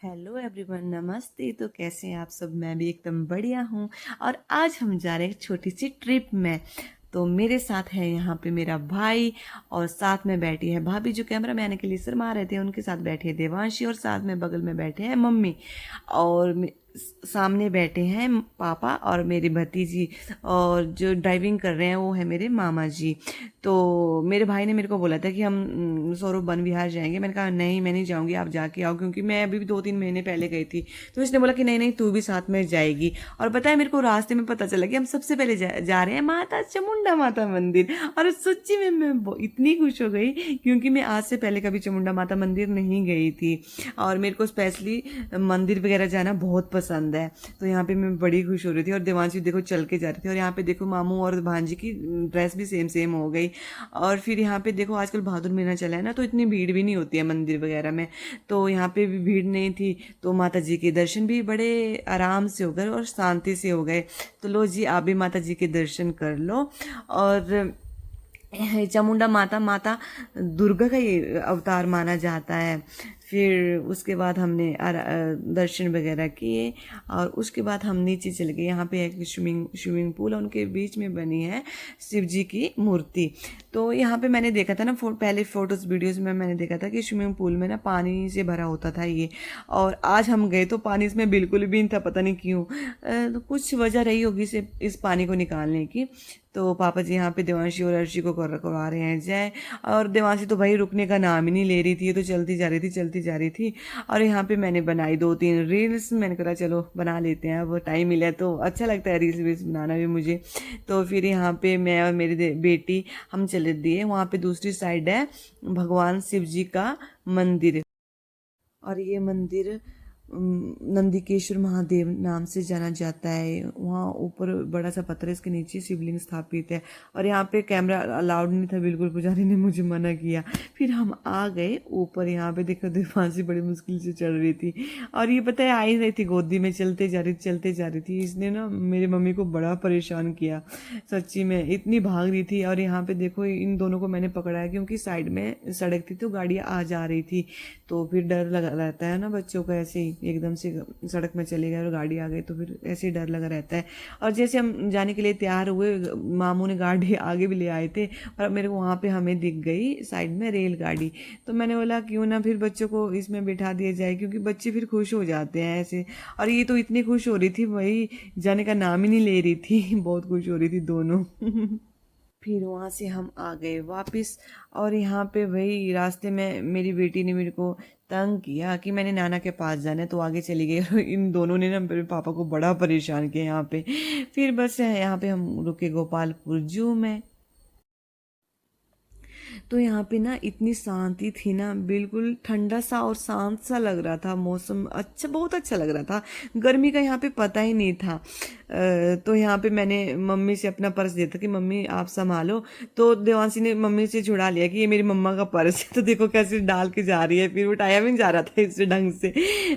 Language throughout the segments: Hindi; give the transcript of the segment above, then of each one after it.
हेलो एवरीवन, नमस्ते। तो कैसे हैं आप सब? मैं भी एकदम बढ़िया हूँ। और आज हम जा रहे हैं एक छोटी सी ट्रिप में। तो मेरे साथ है यहाँ पे मेरा भाई, और साथ में बैठी है भाभी जो कैमरा में आने के लिए शर्मा रहे थे, उनके साथ बैठी है देवांशी, और साथ में बगल में बैठे हैं मम्मी, और सामने बैठे हैं पापा और मेरी भतीजी, और जो ड्राइविंग कर रहे हैं वो है मेरे मामा जी। तो मेरे भाई ने मेरे को बोला था कि हम सौरभ वन विहार जाएंगे। मैंने कहा नहीं, मैं नहीं जाऊंगी, आप जाके आओ, क्योंकि मैं अभी भी 2-3 महीने पहले गई थी। तो इसने बोला कि नहीं नहीं, तू भी साथ में जाएगी। और पता है, मेरे को रास्ते में पता चला कि हम सबसे पहले जा रहे हैं माता चामुंडा माता मंदिर। और सच्ची में मैं इतनी खुश हो गई, क्योंकि मैं आज से पहले कभी चामुंडा माता मंदिर नहीं गई थी, और मेरे को स्पेशली मंदिर वगैरह जाना बहुत पसंद है। तो यहाँ पे मैं बड़ी खुश हो रही थी, और देवांशी देखो चल के जा रही थी, और यहाँ पे देखो मामू और भांजी की ड्रेस भी सेम सेम हो गई। और फिर यहाँ पे देखो आजकल भादुर महीना चला है ना, तो इतनी भीड़ भी नहीं होती है मंदिर वगैरह में। तो यहाँ पे भी भीड़ नहीं थी, तो माता जी के दर्शन भी बड़े आराम से हो गए और शांति से हो गए। तो लो जी, आप भी माता जी के दर्शन कर लो। और चामुंडा माता माता दुर्गा का ये अवतार माना जाता है। फिर उसके बाद हमने दर्शन वगैरह किए, और उसके बाद हम नीचे चले गए। यहाँ पे एक स्विमिंग पूल है, उनके बीच में बनी है शिव जी की मूर्ति। तो यहाँ पे मैंने देखा था ना, पहले फोटोज वीडियोस में मैंने देखा था कि स्विमिंग पूल में ना पानी से भरा होता था ये, और आज हम गए तो पानी इसमें बिल्कुल भी नहीं था, पता नहीं क्यों। तो कुछ वजह रही होगी इस पानी को निकालने की। तो पापा जी यहाँ पे देवांशी और अर्शी को करवा रहे हैं जय। और देवांशी तो भाई रुकने का नाम ही नहीं ले रही थी, ये तो चलती जा रही थी चलती जा रही थी। और यहाँ पे मैंने बनाई 2-3 रील्स। मैंने कहा चलो बना लेते हैं, अब टाइम मिला तो अच्छा लगता है रील्स वील्स बनाना भी मुझे। तो फिर यहाँ पे मैं और मेरी बेटी हम चले दिए। वहाँ पे दूसरी साइड है भगवान शिव जी का मंदिर, और ये मंदिर नंदिकेश्वर महादेव नाम से जाना जाता है। वहाँ ऊपर बड़ा सा पत्थर है, इसके नीचे शिवलिंग स्थापित है। और यहाँ पे कैमरा अलाउड नहीं था बिल्कुल, पुजारी ने मुझे मना किया। फिर हम आ गए ऊपर। यहाँ पे देखो देवांशी बड़ी मुश्किल से चढ़ रही थी, और ये पता है आ ही रही थी गोदी में, चलते जा रही थी। इसने ना मेरी मम्मी को बड़ा परेशान किया, सच्ची में इतनी भाग रही थी। और यहाँ पे देखो इन दोनों को मैंने पकड़ा है, क्योंकि साइड में सड़क थी तो गाड़ियाँ आ जा रही थी। तो फिर डर लगा रहता है ना बच्चों को, ऐसे ही एकदम से सड़क में चले गए और गाड़ी आ गई, तो फिर ऐसे ही डर लगा रहता है। और जैसे हम जाने के लिए तैयार हुए, मामू ने गाड़ी आगे भी ले आए थे, और मेरे को वहाँ पे हमें दिख गई साइड में रेलगाड़ी। तो मैंने बोला क्यों ना फिर बच्चों को इसमें बिठा दिया जाए, क्योंकि बच्चे फिर खुश हो जाते हैं ऐसे। और ये तो इतनी खुश हो रही थी, वही जाने का नाम ही नहीं ले रही थी बहुत खुश हो रही थी दोनों फिर वहाँ से हम आ गए वापस। और यहाँ पे वही रास्ते में मेरी बेटी ने मेरे को तंग किया कि मैंने नाना के पास जाना है, तो आगे चली गई। और इन दोनों ने ना मेरे पापा को बड़ा परेशान किया यहाँ पे। फिर बस यहाँ पे हम रुके गोपालपुर जू में। तो यहाँ पे ना इतनी शांति थी ना, बिल्कुल ठंडा सा और शांत सा लग रहा था मौसम, अच्छा बहुत अच्छा लग रहा था। गर्मी का यहाँ पे पता ही नहीं था। तो यहाँ पे मैंने मम्मी से अपना पर्स दिया था कि मम्मी आप संभालो। तो देवांशी ने मम्मी से छुड़ा लिया कि ये मेरी मम्मा का पर्स है। तो देखो कैसे डाल के जा रही है, फिर उठाया भी नहीं जा रहा था इस ढंग से।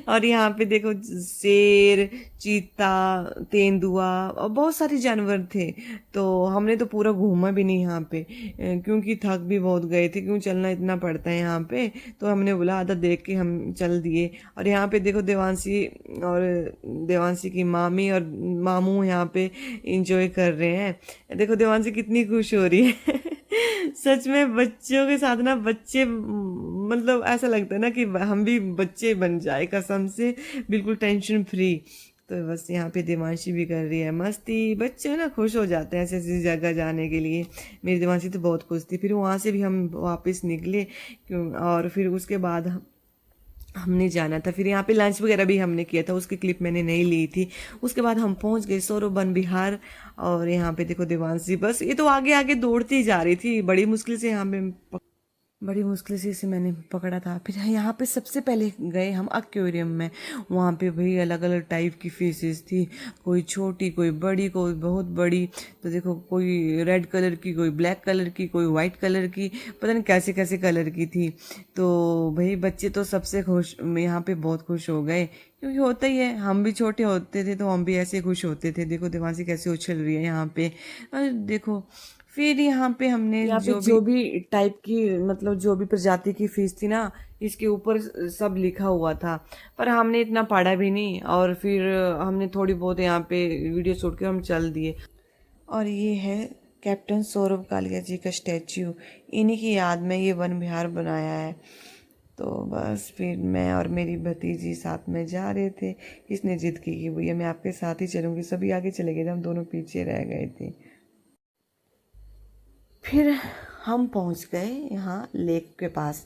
और यहाँ पे देखो शेर, चीता, तेंदुआ और बहुत सारे जानवर थे। तो हमने तो पूरा घूमा भी नहीं यहाँ पे, क्योंकि थक भी बहुत गए थे, क्यों चलना इतना पड़ता है यहाँ पे। तो हमने बोला आधा देख के हम चल दिए। और यहाँ पे देखो देवांशी और देवांशी की मामी और मामू यहाँ पे इंजॉय कर रहे हैं। देखो देवांशी कितनी खुश हो रही है सच में बच्चों के साथ ना, बच्चे मतलब ऐसा लगता है ना कि हम भी बच्चे बन जाए कसम से, बिल्कुल टेंशन फ्री। तो बस यहाँ पे देवांशी भी कर रही है मस्ती। बच्चे ना खुश हो जाते हैं ऐसी ऐसी जगह जाने के लिए। मेरी देवांशी तो बहुत खुश थी। फिर वहाँ से भी हम वापस निकले, क्यों, और फिर उसके बाद हमने जाना था। फिर यहाँ पे लंच वगैरह भी हमने किया था, उसकी क्लिप मैंने नहीं ली थी। उसके बाद हम पहुँच गए सौरभ वन विहार। और यहाँ पे देखो देवांशी बस ये तो आगे आगे दौड़ती जा रही थी, बड़ी मुश्किल से इसे मैंने पकड़ा था। फिर यहाँ पे सबसे पहले गए हम एक्वेरियम में। वहाँ पे भाई अलग अलग टाइप की फिशेस थी, कोई छोटी कोई बड़ी कोई बहुत बड़ी। तो देखो कोई रेड कलर की, कोई ब्लैक कलर की, कोई वाइट कलर की, पता नहीं कैसे कैसे कलर की थी। तो भाई बच्चे तो सबसे खुश, यहाँ पे बहुत खुश हो गए, क्योंकि होता ही है, हम भी छोटे होते थे तो हम भी ऐसे खुश होते थे। देखो देवांशी कैसे उछल रही है यहाँ पे, देखो। फिर यहाँ पे हमने यहाँ पे जो भी टाइप की मतलब जो भी प्रजाति की फिश थी ना, इसके ऊपर सब लिखा हुआ था, पर हमने इतना पढ़ा भी नहीं, और फिर हमने थोड़ी बहुत यहाँ पे वीडियो शूट कर हम चल दिए। और ये है कैप्टन सौरभ कालिया जी का स्टैच्यू, इन्हीं की याद में ये वन विहार बनाया है। तो बस फिर मैं और मेरी भतीजी साथ में जा रहे थे। इसने जिद की कि भैया मैं आपके साथ ही चलूँगी, सभी आगे चले गए थे, हम दोनों पीछे रह गए थे। फिर हम पहुंच गए यहाँ लेक के पास।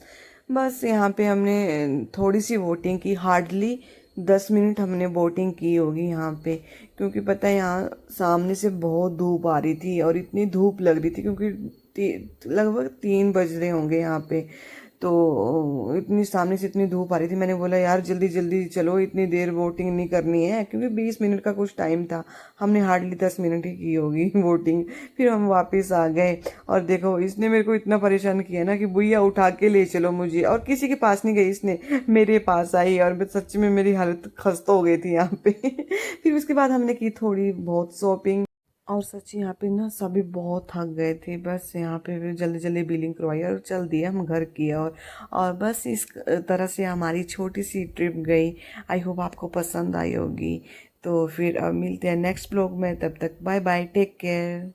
बस यहाँ पे हमने थोड़ी सी बोटिंग की, हार्डली 10 मिनट हमने बोटिंग की होगी यहाँ पे, क्योंकि पता है यहाँ सामने से बहुत धूप आ रही थी और इतनी धूप लग रही थी, क्योंकि लगभग 3 बज रहे होंगे यहाँ पे। तो इतनी सामने से इतनी धूप आ रही थी, मैंने बोला यार जल्दी जल्दी चलो, इतनी देर बोटिंग नहीं करनी है, क्योंकि 20 मिनट का कुछ टाइम था। हमने हार्डली 10 मिनट ही की होगी बोटिंग। फिर हम वापस आ गए, और देखो इसने मेरे को इतना परेशान किया ना कि भैया उठा के ले चलो मुझे, और किसी के पास नहीं गई, इसने मेरे पास आई, और मैं सच में मेरी हालत खस्ता हो गई थी यहाँ पे। फिर उसके बाद हमने की थोड़ी बहुत शॉपिंग, और सच्ची यहाँ पे ना सभी बहुत थक गए थे। बस यहाँ पे फिर जल्दी जल्दी बिलिंग करवाई और चल दिया हम घर की और बस इस तरह से हमारी छोटी सी ट्रिप गई। आई होप आपको पसंद आई होगी। तो फिर अब मिलते हैं नेक्स्ट ब्लॉग में, तब तक बाय बाय, टेक केयर।